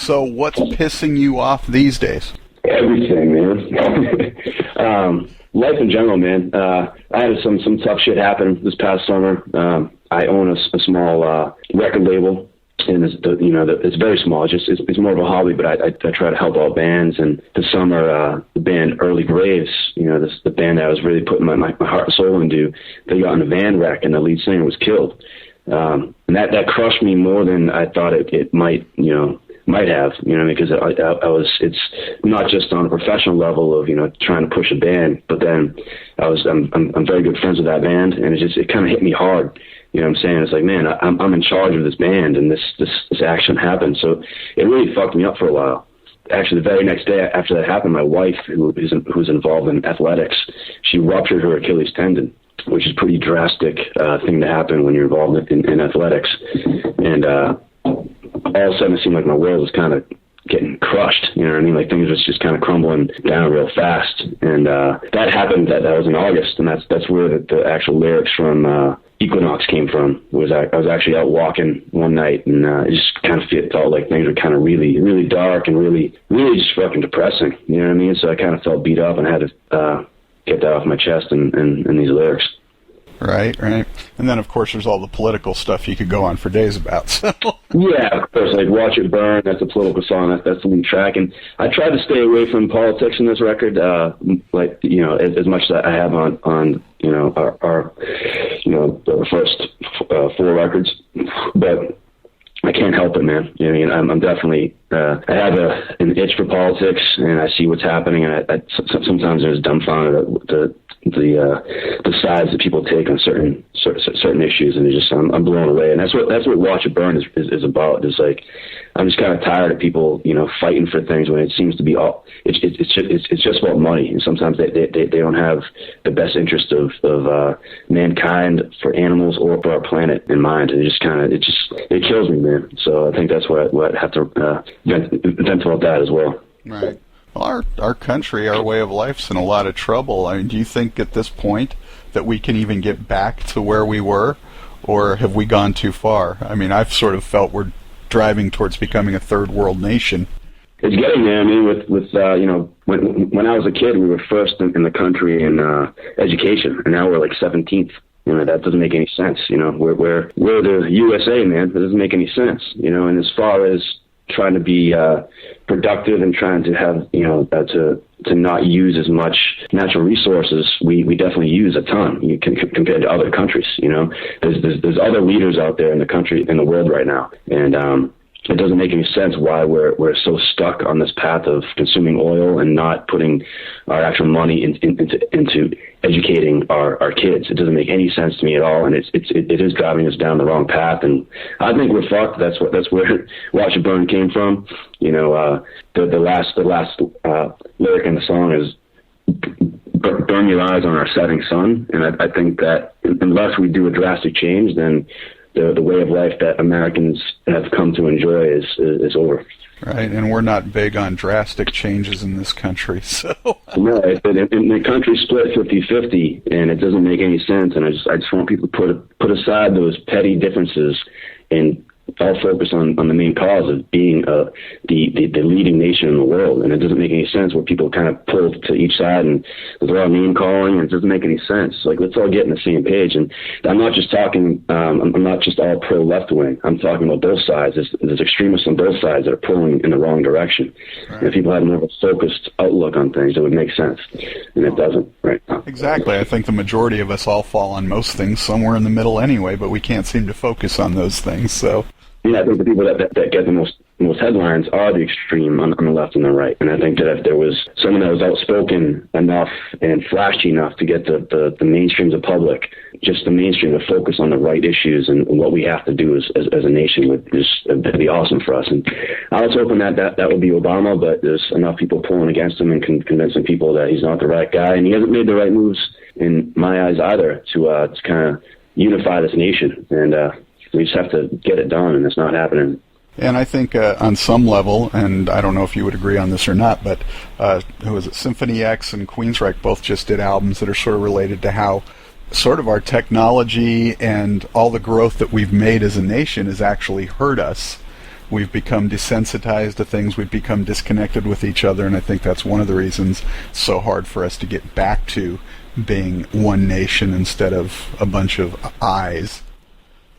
So what's pissing you off these days? Everything, man. Life in general, man. I had some tough shit happen this past summer. I own a small record label, and it's very small. It's more of a hobby, but I try to help out bands. And this summer, the band Early Graves, the band that I was really putting my heart and soul into, they got in a van wreck, and the lead singer was killed. And that crushed me more than I thought it might have, because it's not just on a professional level of, trying to push a band, but then I'm very good friends with that band, and it kind of hit me hard. You know what I'm saying? It's like, man, I'm in charge of this band, and this action happened. So it really fucked me up for a while. Actually, the very next day after that happened, my wife, who's involved in athletics, she ruptured her Achilles tendon, which is a pretty drastic thing to happen when you're involved in athletics. And all of a sudden, it seemed like my world was kind of getting crushed. You know what I mean? Like things was just kind of crumbling down real fast. And that happened. That was in August, and that's where the actual lyrics from Equinox came from. I was actually out walking one night, and it just kind of felt like things were kind of really, really dark and really, really just fucking depressing. You know what I mean? So I kind of felt beat up and had to get that off my chest in these lyrics. Right. And then, of course, there's all the political stuff you could go on for days about. So. Yeah, of course, like Watch It Burn, that's a political song, that's the lead track. And I tried to stay away from politics in this record, as much as I have on our the first 4 records. But I can't help it, man. I'm definitely, I have an itch for politics, and I see what's happening, and I sometimes I'm just dumbfounded at the sides that people take on certain issues, and I'm blown away. And that's what Watch It Burn is about. It's like, I'm just kind of tired of people, fighting for things when it seems to be all, it's just about money. And sometimes they don't have the best interest of mankind, for animals, or for our planet in mind. And it kills me, man. So I think that's what I have to vent about that as well. Right. Well, our country, our way of life's in a lot of trouble. I mean, do you think at this point that we can even get back to where we were, or have we gone too far? I mean, I've sort of felt we're driving towards becoming a third world nation. It's getting there. I mean, when I was a kid, we were first in the country in education, and now we're like 17th. That doesn't make any sense. We're the USA, man. That doesn't make any sense. And as far as trying to be productive and trying to have, to not use as much natural resources, we definitely use a ton compared to other countries. There's other leaders out there in the country, in the world right now, and it doesn't make any sense why we're so stuck on this path of consuming oil and not putting our actual money into educating our kids. It doesn't make any sense to me at all, and it is driving us down the wrong path. And I think we're fucked. That's where Watch It Burn came from. The last lyric in the song is "Burn your eyes on our setting sun," and I think that unless we do a drastic change, then the way of life that Americans have come to enjoy is over. Right, and we're not big on drastic changes in this country, so... No, the country split 50-50, and it doesn't make any sense, and I just want people to put aside those petty differences and all focus on the main cause of being the leading nation in the world. And it doesn't make any sense where people kind of pull to each side and there's a lot of name calling, and it doesn't make any sense. Like, let's all get on the same page. And I'm not just talking, I'm not just all pro left wing. I'm talking about both sides. There's extremists on both sides that are pulling in the wrong direction. Right. And if people had more of a focused outlook on things, it would make sense. And it doesn't right now. Exactly. I think the majority of us all fall on most things somewhere in the middle anyway, but we can't seem to focus on those things, so... Yeah, I think the people that get the most headlines are the extreme on the left and the right. And I think that if there was someone that was outspoken enough and flashy enough to get the mainstream of public, just the mainstream to focus on the right issues and what we have to do as a nation, that'd be awesome for us. And I was hoping that would be Obama, but there's enough people pulling against him and convincing people that he's not the right guy. And he hasn't made the right moves, in my eyes, either, to kind of unify this nation. And we just have to get it done, and it's not happening. And I think on some level, and I don't know if you would agree on this or not, but who was it? Symphony X and Queensryche both just did albums that are sort of related to how sort of our technology and all the growth that we've made as a nation has actually hurt us. we've become desensitized to things, we've become disconnected with each other, and I think that's one of the reasons it's so hard for us to get back to being one nation instead of a bunch of eyes.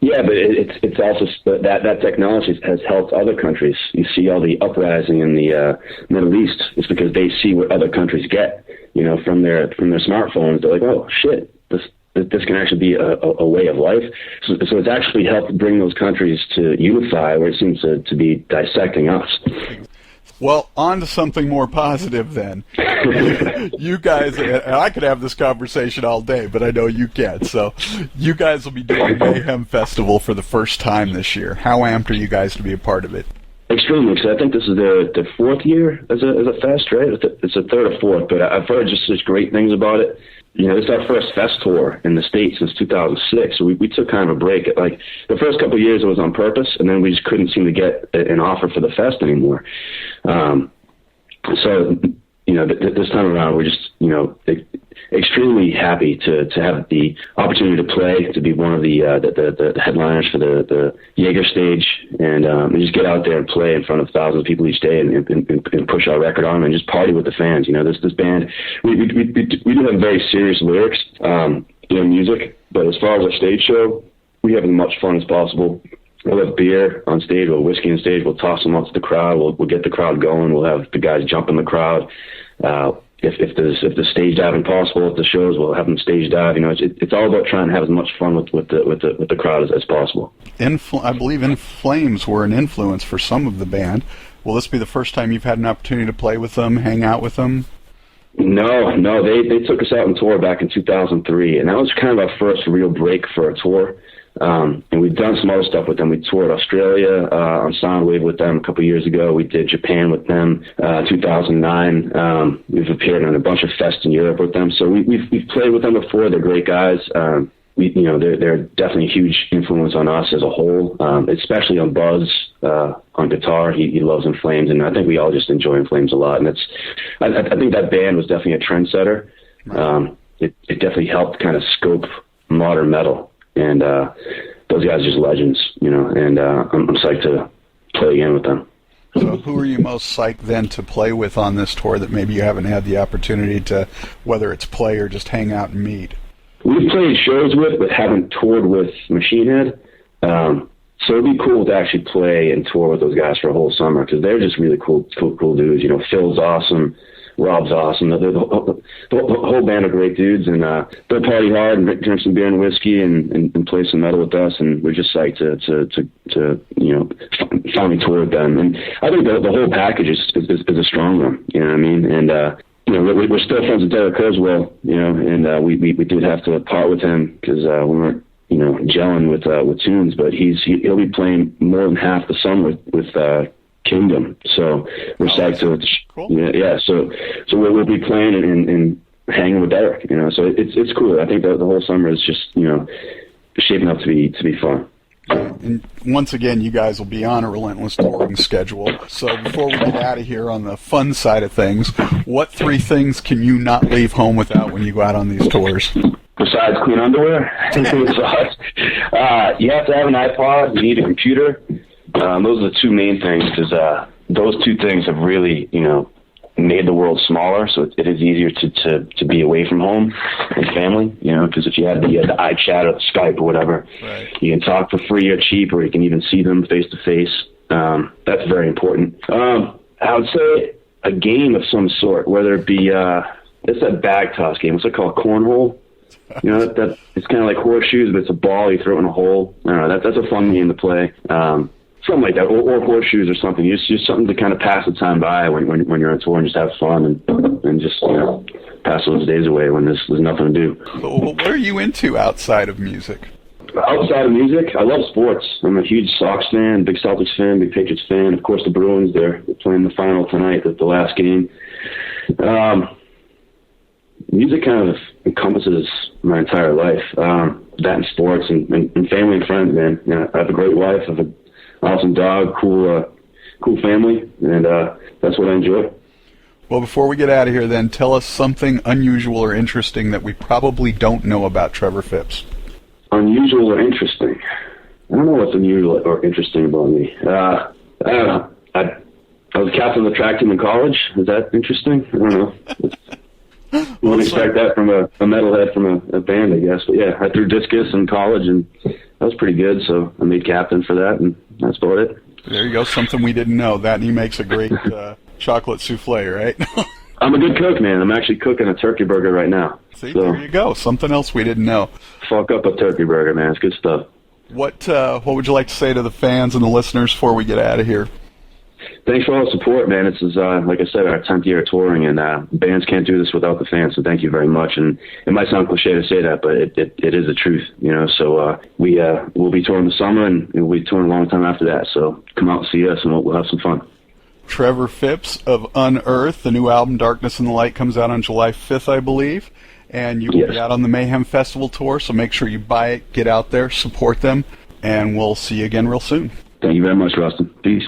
Yeah, but it's also that technology has helped other countries. You see all the uprising in the Middle East. It's because they see what other countries get, from their smartphones. They're like, oh shit, this can actually be a way of life. So it's actually helped bring those countries to unify, where it seems to be dissecting us. Well, on to something more positive then. You guys, and I could have this conversation all day, but I know you can't. So you guys will be doing Mayhem Festival for the first time this year. How amped are you guys to be a part of it? Extremely, because I think this is the fourth year as a fest, right? It's a third or fourth, but I've heard just such great things about it. This is our first fest tour in the States since 2006, so we took kind of a break. Like, the first couple of years it was on purpose, and then we just couldn't seem to get an offer for the fest anymore. So, this time around, we're just, extremely happy to have the opportunity to play, to be one of the headliners for the Jaeger stage, and just get out there and play in front of thousands of people each day and push our record on and just party with the fans. This band, we do have very serious lyrics in music, but as far as our stage show, we have as much fun as possible. We'll have beer on stage, we'll have whiskey on stage, we'll toss them out to the crowd, we'll get the crowd going, we'll have the guys jump in the crowd. If the stage diving possible at the shows, we'll have them stage dive. It's all about trying to have as much fun with the crowd as possible. I believe In Flames were an influence for some of the band. Will this be the first time you've had an opportunity to play with them, hang out with them? No, they took us out on tour back in 2003, and that was kind of our first real break for a tour. And we've done some other stuff with them. We toured Australia on Soundwave with them a couple of years ago. We did Japan with them 2009. We've appeared on a bunch of fests in Europe with them. So we've played with them before. They're great guys. They're definitely a huge influence on us as a whole, especially on Buzz on guitar. He loves In Flames, and I think we all just enjoy In Flames a lot. And I think that band was definitely a trendsetter. It definitely helped kind of scope modern metal. And those guys are just legends, and I'm psyched to play again with them. So who are you most psyched then to play with on this tour that maybe you haven't had the opportunity to, whether it's play or just hang out and meet? We've played shows with, but haven't toured with Machine Head. So it'd be cool to actually play and tour with those guys for a whole summer, because they're just really cool dudes. Phil's awesome. Rob's awesome. The whole band of great dudes, and they'll party hard and drink some beer and whiskey and play some metal with us, and we're just psyched to finally tour with them. And I think the whole package is a strong one. You know what I mean? And we're still friends with Derek Kurzweil, and we did have to part with him because we weren't gelling with tunes, but he'll be playing more than half the summer with Kingdom, so we're psyched to cool. So we'll be playing and hanging with Derek, so it's cool. I think the whole summer is just shaping up to be fun. And once again, you guys will be on a relentless touring schedule. So before we get out of here on the fun side of things, what 3 things can you not leave home without when you go out on these tours? Besides clean underwear, you have to have an iPod. You need a computer. Those are the 2 main things, because those 2 things have really, made the world smaller. So it is easier to be away from home and family, because if you had the iChat or the Skype or whatever, right, you can talk for free or cheap, or you can even see them face to face. That's very important. I would say a game of some sort, whether it be it's that bag toss game. What's it called? Cornhole. That it's kind of like horseshoes, but it's a ball you throw in a hole. I don't know. That's a fun game to play. Something like that, or horseshoes or something. It's just something to kind of pass the time by when you're on tour and just have fun and just pass those days away when there's nothing to do. What are you into outside of music? Outside of music, I love sports. I'm a huge Sox fan, big Celtics fan, big Patriots fan. Of course, the Bruins, they're playing the final tonight, the last game. Music kind of encompasses my entire life. That and sports and family and friends, man. I have a great wife, I have an awesome dog, cool family, and that's what I enjoy. Well, before we get out of here, then, tell us something unusual or interesting that we probably don't know about Trevor Phipps. Unusual or interesting? I don't know what's unusual or interesting about me. I don't know. I was captain of the track team in college. Is that interesting? I don't know. You wouldn't expect that from a metalhead from a band, I guess. But yeah, I threw discus in college, and that was pretty good. So I made captain for that, and that's about it. There you go. Something we didn't know. That and he makes a great chocolate souffle, right? I'm a good cook, man. I'm actually cooking a turkey burger right now. See, so, there you go. Something else we didn't know. Fuck up a turkey burger, man. It's good stuff. What would you like to say to the fans and the listeners before we get out of here? Thanks for all the support, man. This is, like I said, our 10th year touring, and bands can't do this without the fans, so thank you very much. And it might sound cliche to say that, but it is the truth, you know. So we'll be touring the summer, and we'll be touring a long time after that. So come out and see us, and we'll have some fun. Trevor Phipps of Unearth. The new album, Darkness and the Light, comes out on July 5th, I believe. And you will be out on the Mayhem Festival tour, so make sure you buy it, get out there, support them, and we'll see you again real soon. Thank you very much, Rustin. Peace.